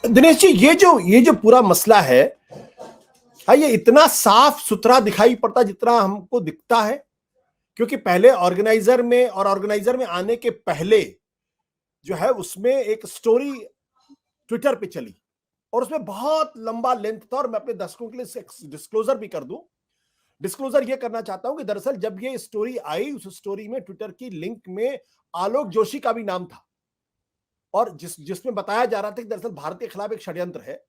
दिनेश जी, ये जो पूरा मसला है, क्या ये इतना साफ सुथरा दिखाई पड़ता जितना हमको दिखता है? क्योंकि पहले ऑर्गेनाइजर में आने के पहले जो है उसमें एक स्टोरी ट्विटर पे चली और उसमें बहुत लंबा लेंथ था। और मैं अपने दर्शकों के लिए डिस्क्लोजर भी कर दूं, डिस्क्लोजर ये करना चाहता हूं कि दरअसल जब ये स्टोरी आई, उस स्टोरी में ट्विटर की लिंक में आलोक जोशी का भी नाम था और जिसमें बताया जा रहा था कि दरअसल भारत के खिलाफ एक षड्यंत्र है।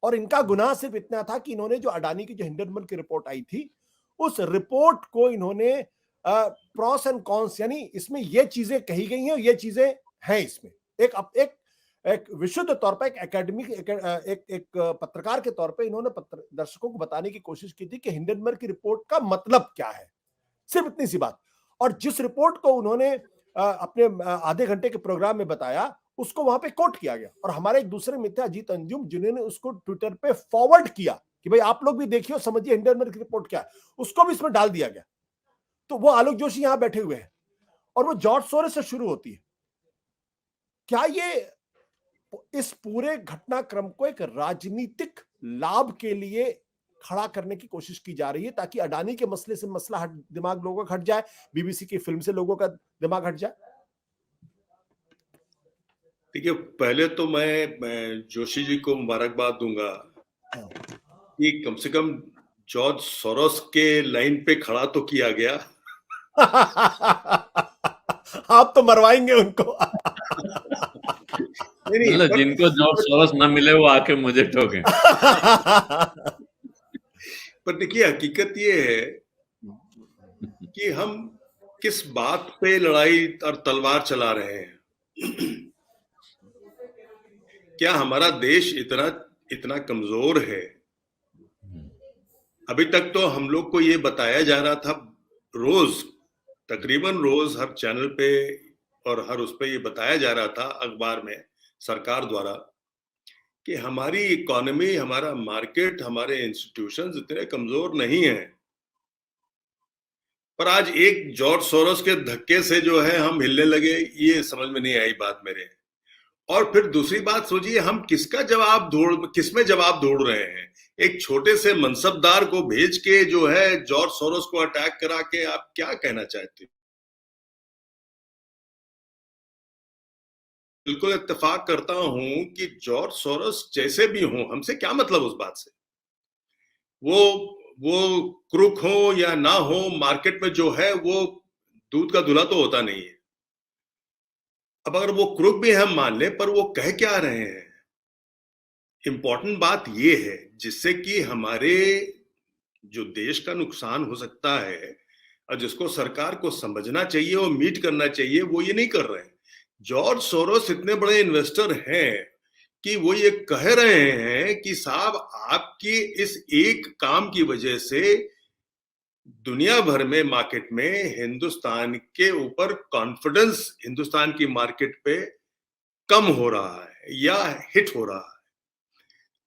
और इनका गुनाह सिर्फ इतना था कि इन्होंने जो अडानी की जो हिंडनबर्ग की रिपोर्ट आई थी, उस रिपोर्ट को इन्होंने प्रॉस एंड कॉन्स, यानी इसमें ये चीजें कही गई हैं और ये चीजें हैं इसमें, एक एक विशुद्ध तौर पर एक एकेडमिक एक पत्रकार के तौर पे इन्होंने दर्शकों को बताने की कोशिश की थी कि हिंडनबर्ग की रिपोर्ट का मतलब क्या है, सिर्फ इतनी सी बात। और जिस रिपोर्ट को उन्होंने अपने आधे घंटे के प्रोग्राम में बताया, उसको वहां पे कोट किया गया और हमारे एक दूसरे मित्र अजीत अंजुम जिन्होंने उसको ट्विटर पे फॉरवर्ड किया कि भाई आप लोग भी देखिए और समझिए हिंडनबर्ग की रिपोर्ट क्या है, उसको भी इसमें डाल दिया गया। तो वो आलोक जोशी यहां बैठे हुए हैं और वो जॉर्ज सोरोस से शुरू होती है। क्या ये इस पूरे घटनाक्रम को एक राजनीतिक लाभ के लिए खड़ा करने की कोशिश की जा रही है ताकि अडानी के मसले से मसला दिमाग लोगों का हट जाए, बीबीसी की फिल्म से लोगों का दिमाग हट जाए? देखिए, पहले तो मैं जोशी जी को मुबारकबाद दूंगा कि कम से कम जॉर्ज सोरोस के लाइन पे खड़ा तो किया गया। आप तो मरवाएंगे उनको। नहीं, मतलब जिनको जॉर्ज सोरोस न मिले वो आके मुझे ठोके। पर देखिए, हकीकत ये है कि हम किस बात पे लड़ाई और तलवार चला रहे हैं। क्या हमारा देश इतना इतना कमजोर है? अभी तक तो हम लोग को ये बताया जा रहा था, रोज तकरीबन रोज हर चैनल पे और हर उस पे ये बताया जा रहा था अखबार में सरकार द्वारा कि हमारी इकोनॉमी, हमारा मार्केट, हमारे इंस्टीट्यूशंस इतने कमजोर नहीं हैं। पर आज एक जॉर्ज सोरोस के धक्के से जो है हम हिलने लगे, ये समझ में नहीं आई बात मेरे। और फिर दूसरी बात सोचिए, हम किसमें जवाब ढूंढ रहे हैं? एक छोटे से मनसबदार को भेज के जो है जॉर्ज सोरोस को अटैक करा के आप क्या कहना चाहते हैं? बिल्कुल इत्तेफाक करता हूं कि जॉर्ज सोरोस जैसे भी हों, हमसे क्या मतलब उस बात से। वो क्रूक हो या ना हो, मार्केट में जो है वो दूध का धुला तो होता नहीं है। अब अगर वो क्रूक भी हम मान ले, पर वो कह क्या रहे हैं? इंपॉर्टेंट बात ये है जिससे कि हमारे जो देश का नुकसान हो सकता है और जिसको सरकार को समझना चाहिए और मीट करना चाहिए, वो ये नहीं कर रहे हैं। जॉर्ज सोरोस इतने बड़े इन्वेस्टर हैं कि वो ये कह रहे हैं कि साहब, आपकी इस एक काम की वजह से दुनिया भर में मार्केट में हिंदुस्तान के ऊपर कॉन्फिडेंस हिंदुस्तान की मार्केट पे कम हो रहा है या हिट हो रहा है।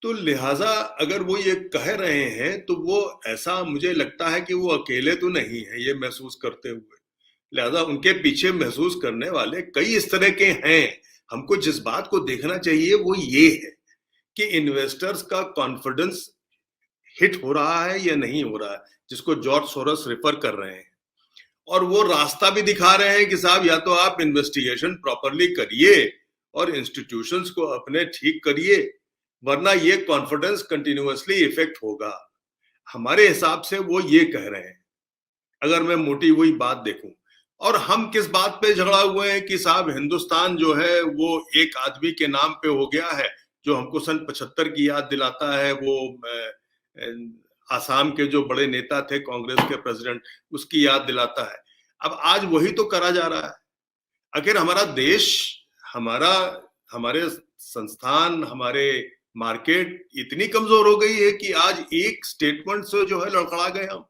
तो लिहाजा अगर वो ये कह रहे हैं तो वो, ऐसा मुझे लगता है कि वो अकेले तो नहीं है ये महसूस करते हुए। लिहाजा उनके पीछे महसूस करने वाले कई इस तरह के हैं। हमको जिस बात को देखना चाहिए वो ये है कि इन्वेस्टर्स का कॉन्फिडेंस हिट हो रहा है या नहीं हो रहा है, जिसको जॉर्ज सोरोस रेफर कर रहे हैं। और वो रास्ता भी दिखा रहे हैं कि साहब, या तो आप इन्वेस्टिगेशन प्रॉपरली करिए और इंस्टीट्यूशंस को अपने ठीक करिए, वरना ये कॉन्फिडेंस कंटिन्यूअसली इफेक्ट होगा। हमारे हिसाब से वो ये कह रहे हैं, अगर मैं मोटी हुई बात देखूं। और हम किस बात पे झगड़ा हुए हैं कि साहब, हिंदुस्तान जो है वो एक आदमी के नाम पे हो गया है, जो हमको सन 75 की याद दिलाता है। वो आसाम के जो बड़े नेता थे, कांग्रेस के प्रेसिडेंट, उसकी याद दिलाता है। अब आज वही तो करा जा रहा है। आखिर हमारा देश, हमारा हमारे संस्थान, हमारे मार्केट इतनी कमजोर हो गई है कि आज एक स्टेटमेंट से जो है लड़खड़ा गए हम,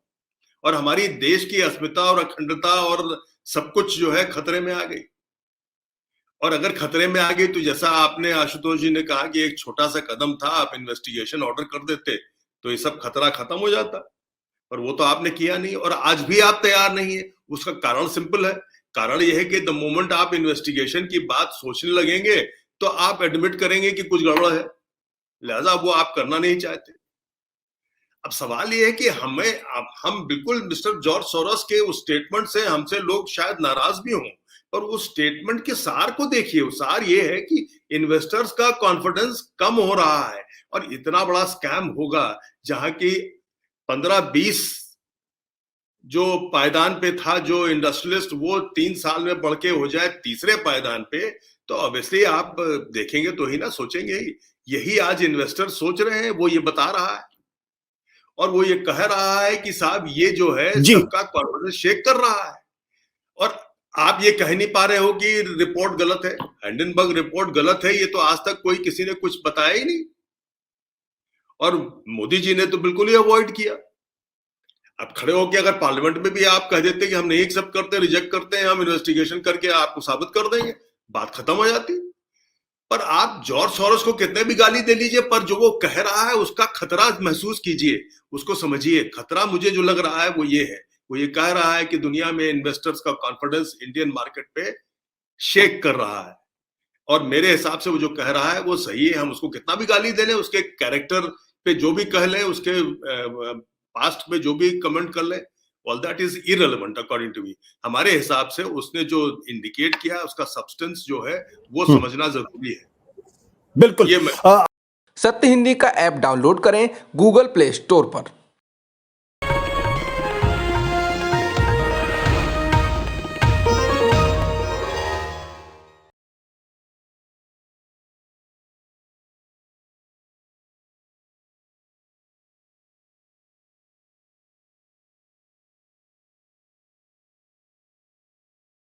और हमारी देश की अस्मिता और अखंडता और सब कुछ जो है खतरे में आ गई। और अगर खतरे में आ गई तो जैसा आपने, आशुतोष जी ने कहा कि एक छोटा सा कदम था, आप इन्वेस्टिगेशन ऑर्डर कर देते तो ये सब खतरा खत्म हो जाता। पर वो तो आपने किया नहीं, और आज भी आप तैयार नहीं है। उसका कारण सिंपल है। कारण यह है कि द मोमेंट आप इन्वेस्टिगेशन की बात सोचने लगेंगे तो आप एडमिट करेंगे कि कुछ गड़बड़ है। लिहाजा वो आप करना नहीं चाहते। अब सवाल ये है कि हम बिल्कुल मिस्टर जॉर्ज सोरोस के उस स्टेटमेंट से हमसे लोग शायद नाराज भी हों, पर उस स्टेटमेंट के सार को देखिए। वो सार ये है कि इन्वेस्टर्स का कॉन्फिडेंस कम हो रहा है और इतना बड़ा स्कैम होगा जहां की 15-20 जो पायदान पे था जो इंडस्ट्रियलिस्ट, वो 3 साल में बढ़ के हो जाए तीसरे पायदान पे, तो ऑब्वियसली आप देखेंगे तो ही ना, सोचेंगे ही। यही आज इन्वेस्टर सोच रहे हैं, वो ये बता रहा है और वो ये कह रहा है कि साहब ये जो है सबका कॉन्फिडेंस शेक कर रहा है। और आप ये कह नहीं पा रहे हो कि रिपोर्ट गलत है, हिंडनबर्ग रिपोर्ट गलत है, ये तो आज तक कोई किसी ने कुछ बताया ही नहीं और मोदी जी ने तो बिल्कुल ही अवॉइड किया। अब खड़े होकर अगर पार्लियामेंट में भी आप कह देते कि हम नहीं एक्सेप्ट करते, रिजेक्ट करते हैं, हम इन्वेस्टिगेशन करके आपको साबित कर देंगे, बात खत्म हो जाती। पर आप जॉर्ज सोरोस को कितने भी गाली दे लीजिए, पर जो वो कह रहा है उसका खतरा महसूस कीजिए, उसको समझिए। खतरा मुझे जो लग रहा है वो ये है, वो ये कह रहा है कि दुनिया में इन्वेस्टर्स का कॉन्फिडेंस इंडियन मार्केट पे शेक कर रहा है और मेरे हिसाब से वो जो कह रहा है वो सही है। हम उसको कितना भी गाली दे लें, उसके कैरेक्टर पे जो भी कह लें, उसके पास्ट में जो भी कमेंट कर लें, all that is irrelevant according to me. हमारे हिसाब से उसने जो इंडिकेट किया उसका सब्सटेंस जो है वो समझना जरूरी है। बिल्कुल। सत्य हिंदी का ऐप डाउनलोड करें गूगल प्ले स्टोर पर।